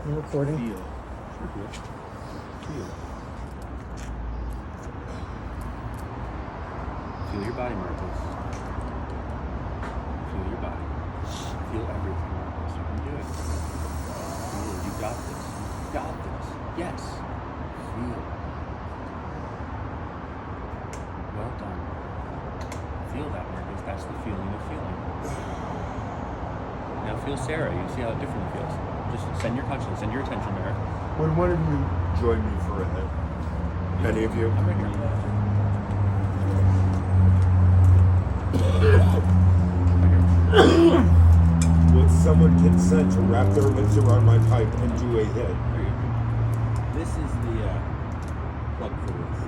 I'm recording. Feel. Sure, feel. Feel. Feel your body, Marcus. Feel your body. Feel everything, Marcus. You can do it. Feel. You got this. You got this. Yes. Feel. Well done. Feel that, Marcus. That's the feeling of feeling. Now feel Sarah. You see how different it feels. Just send your consciousness, send your attention there. Would one of you join me for a hit? Any of you? I'm right here. Would someone consent to wrap their lips around my pipe and do a hit? There you go. This is the plug for this.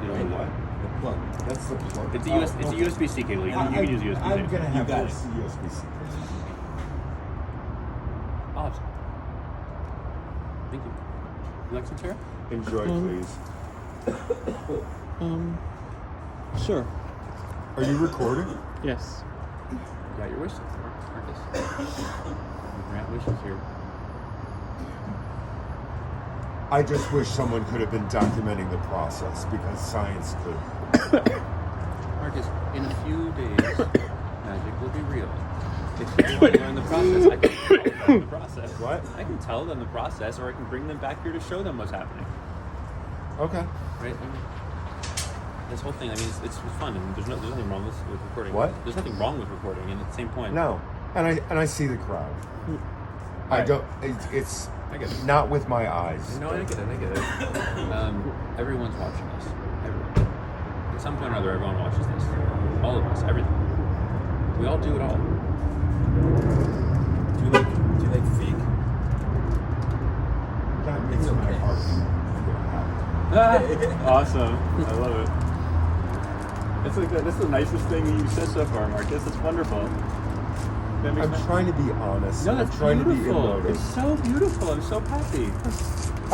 You know what? The plug. That's the plug. It's a USB-C cable. You can use USB-C. I'm gonna have got this USB-C. Awesome. Thank you. You like some, Sarah? Enjoy, please. Sure. Are you recording? Yes. You got your wishes, Marcus. You grant wishes here. I just wish someone could have been documenting the process because science could. Marcus, in a few days, magic will be real. If you want to learn the process, I can tell them the process. What? I can tell them the process, or I can bring them back here to show them what's happening. Okay. Right? I mean, this whole thing, I mean, it's fun, and there's nothing wrong with recording. What? There's nothing wrong with recording, and at the same point. No, and I see the crowd. I Right. don't. It's I get it. not with my eyes. No, I get it. Everyone's watching us. Everyone. At some point or other, everyone watches this. All of us. Everything. We all do it all. Do you like fake? It's my heart. Awesome. I love it. It's like that's the nicest thing you've said so far, Marcus. It's wonderful. I'm trying to be honest. No, that's I'm trying beautiful. to be emotive. It's so beautiful. I'm so happy.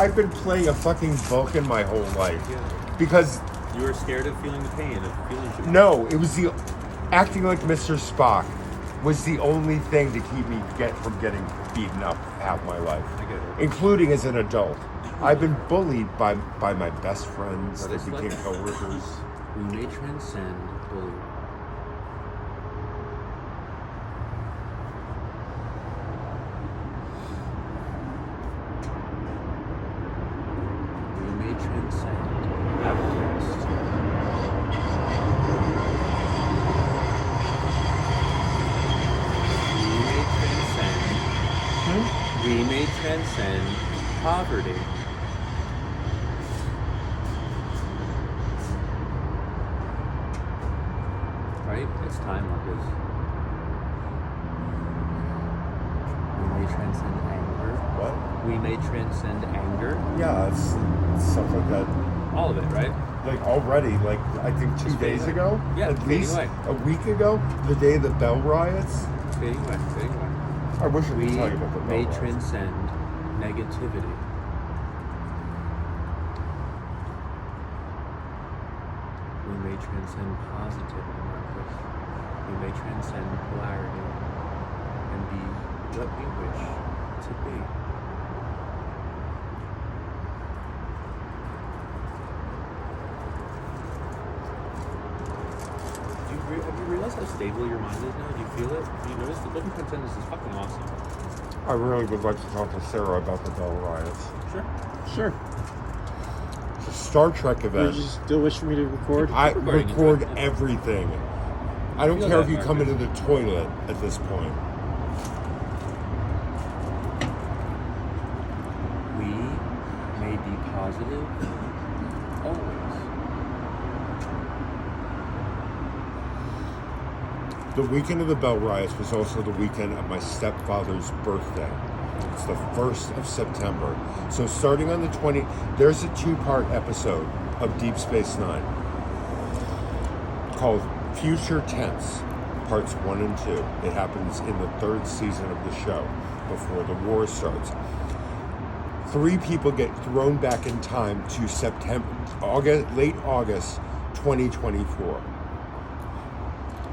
I've been playing a fucking Vulcan my whole life Yeah. because You were scared of feeling the pain, of feeling shit. no, it was the acting like Mr. Spock was the only thing to keep me from getting beaten up half my life, I get it. including as an adult. I've been bullied by my best friends But that it's became like- coworkers. We may transcend bullying. We may transcend outcast. We may transcend poverty. Right? It's time, Marcus. We may transcend anger. What? We may transcend anger. Yeah, it's stuff like that. All of it, right? Like already, like I think 2 It's days fading ago, away. Yeah, at it's fading least away. a week ago, the day of the Bell riots. It's fading away, fading away. I wish I could We tell you about the Bell may riots. transcend negativity. We may transcend positivity, Marcus. We may transcend polarity and be what we wish to be. Have you realized how stable your mind is now? Do you feel it? Do you notice the living consciousness is fucking awesome? I really would like to talk to Sarah about the Bell riots. Sure. Sure. It's a Star Trek You event. just still wish for me to record? I recording, record yeah. everything. I don't feel care that, if you come Marcus. into the toilet at this point. We may be positive always. The weekend of the Bell riots was also the weekend of my stepfather's birthday. It's the 1st of September. So starting on the 20th, there's a 2-part episode of Deep Space Nine called Future Tense, parts 1 and 2. It happens in the 3rd season of the show, before the war starts. 3 people get thrown back in time to late August 2024.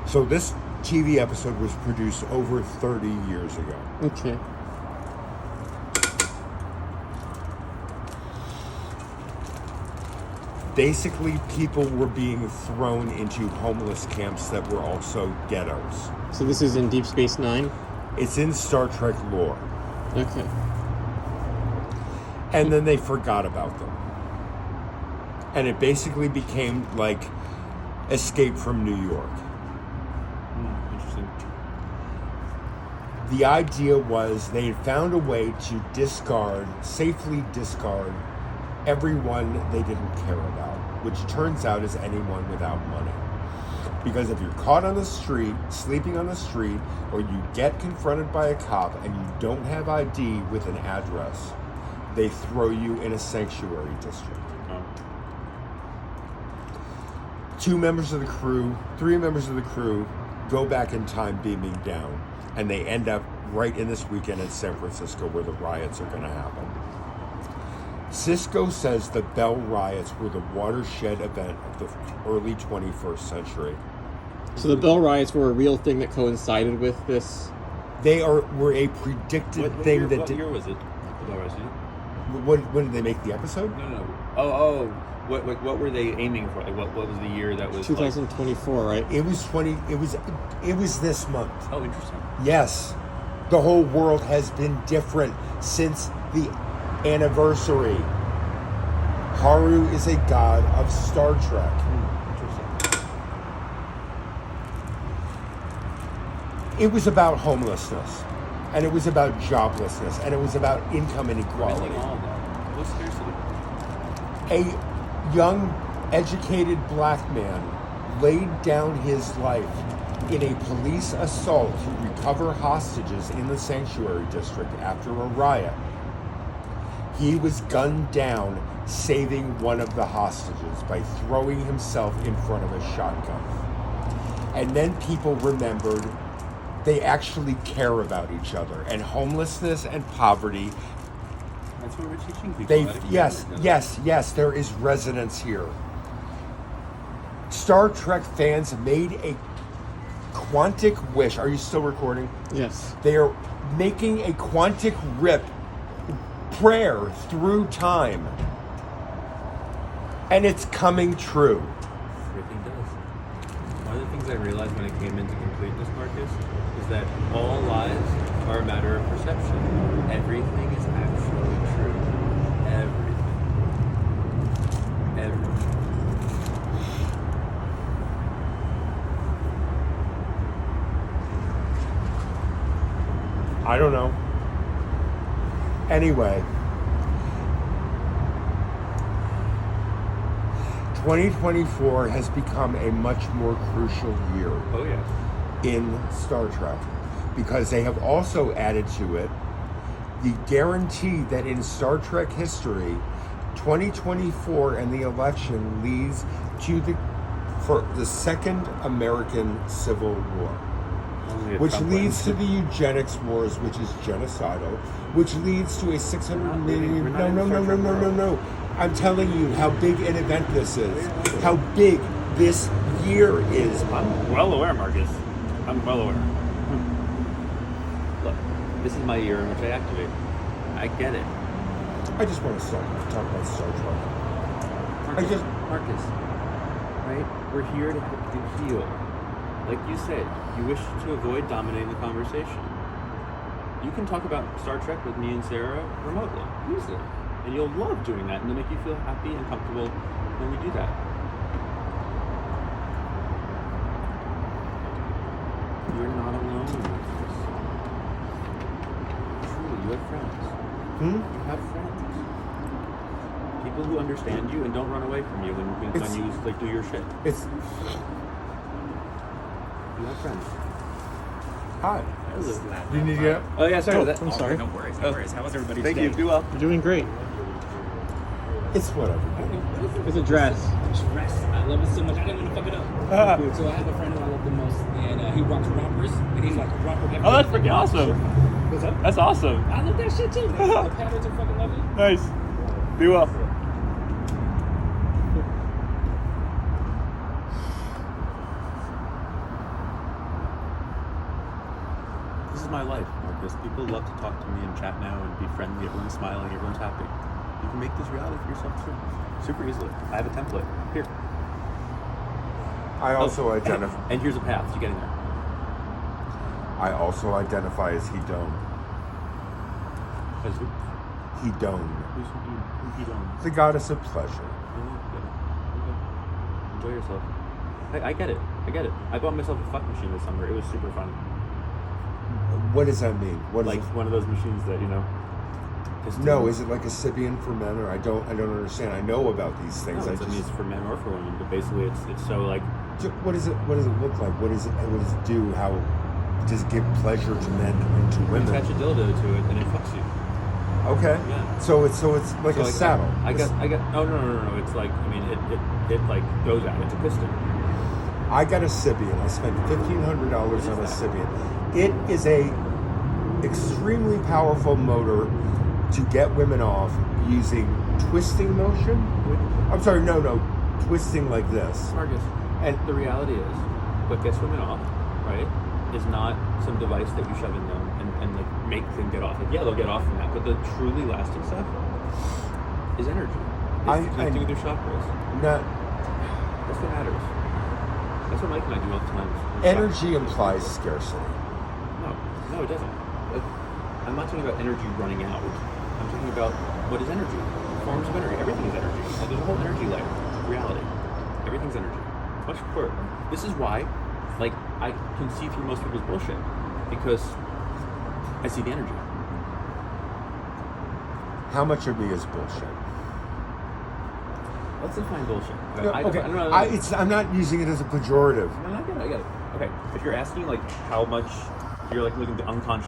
So this TV episode was produced over 30 years ago. Okay. basically people were being thrown into homeless camps that were also ghettos. So this is in Deep Space Nine? It's in Star Trek lore. Okay. And then they forgot about them. And it basically became like Escape from New York. Interesting. The idea was they had found a way to safely discard everyone they didn't care about, which turns out is anyone without money. Because if you're caught on the street, sleeping on the street, or you get confronted by a cop and you don't have ID with an address, they throw you in a sanctuary district. Oh. 3 members of the crew go back in time beaming down, and they end up right in this weekend in San Francisco where the riots are going to happen. Sisko says the Bell riots were the watershed event of the early 21st century. So the Bell riots were a real thing that coincided with this? They were a predicted thing that... What year was it? The Bell riots? When did they make the episode? No. Oh. What were they aiming for? Like, what was the year that was 2024, right? It was this month. Oh, interesting. Yes. The whole world has been different since the anniversary. Haru is a god of Star Trek. Interesting. It was about homelessness, and it was about joblessness, and it was about income inequality. All of that. What's scarcity? A young, educated black man laid down his life in a police assault to recover hostages in the sanctuary district after a riot. He was gunned down, saving one of the hostages by throwing himself in front of a shotgun. And then people remembered they actually care about each other, and homelessness and poverty. That's what we're teaching people. Yes, there is resonance here. Star Trek fans made a quantic wish. Are you still recording? Yes. They are making a quantic rip prayer through time. And it's coming true. Everything does. One of the things I realized when I came into completeness, Marcus, is that all lives are a matter of perception. Everything is actually true. Everything. I don't know. Anyway, 2024 has become a much more crucial year. Oh, yeah. In Star Trek, because they have also added to it the guarantee that in Star Trek history, 2024 and the election leads to the Second American Civil War, which leads to the eugenics wars, which is genocidal, which leads to a 600 million... No. I'm telling you how big an event this is. How big this year is. I'm well aware, Marcus. I'm well aware. Look, this is my year in which I activate. I get it. I just want to talk about Star Trek. Marcus, right? We're here to help you heal. Like you said, you wish to avoid dominating the conversation. You can talk about Star Trek with me and Sarah remotely, easily. And you'll love doing that, and it'll make you feel happy and comfortable when we do that. You're not alone in this. Truly, you have friends. You have friends. People who understand you and don't run away from you when you like do your shit. You have friends. Hi. Do you need to get up? Oh yeah, sorry. I'm sorry. No worries. How was everybody Thank today? you. Do well. You're doing great. It's whatever. It's a dress. Dress. I love it so much. I didn't want to fuck it up. So I have a friend who I love the most, and he rocks rompers, and he's like a romper. Oh, that's freaking awesome. What's up? That's awesome. I love that shit too. The patterns are fucking lovely. Nice. Be well. This is my life, Marcus. People love to talk to me and chat now and be friendly. Everyone's smiling. Everyone's happy. You can make this reality for yourself too, super easily. I have a template here. I also identify. And here's a path to getting there. I also identify as hedone. As who? Hedone. Who's he don't? The goddess of pleasure. Enjoy yourself. I get it. I bought myself a fuck machine this summer. It was super fun. What does that mean? What is Like it? one of those machines that, you know. No, is it like a Sibian for men, or I don't understand. I know about these things. No, I mean, it's for men or for women, but basically it's so like. What does it look like? What does it do? How does it give pleasure to men and to You women? attach a dildo to it and it fucks you. Okay. Yeah. So it's like So a saddle. I got. Oh no! It's like, I mean, it like goes out. It's a piston. I got a Sibian. I spent $1,500 on a that? Sibian. It is a extremely powerful motor to get women off using twisting motion. I'm sorry, no, twisting like this. Marcus, and the reality is, what gets women off, right, is not some device that you shove in them and like make them get off. Like, yeah, they'll get off from that, but the truly lasting stuff is energy. It's connecting with your chakras. Not That's what matters. That's what Mike and I do all the time. energy implies scarcity. No, it doesn't. I'm not talking about energy running out. I'm talking about what is energy. Forms of energy. Everything is energy. There's a whole energy layer. Reality. Everything's energy. Much clearer. This is why, like, I can see through most people's bullshit, because I see the energy. How much of me is bullshit? Let's define bullshit. No, I okay, don't know. I'm not using it as a pejorative. No, I get it. Okay, if you're asking like how much, you're like looking at the unconscious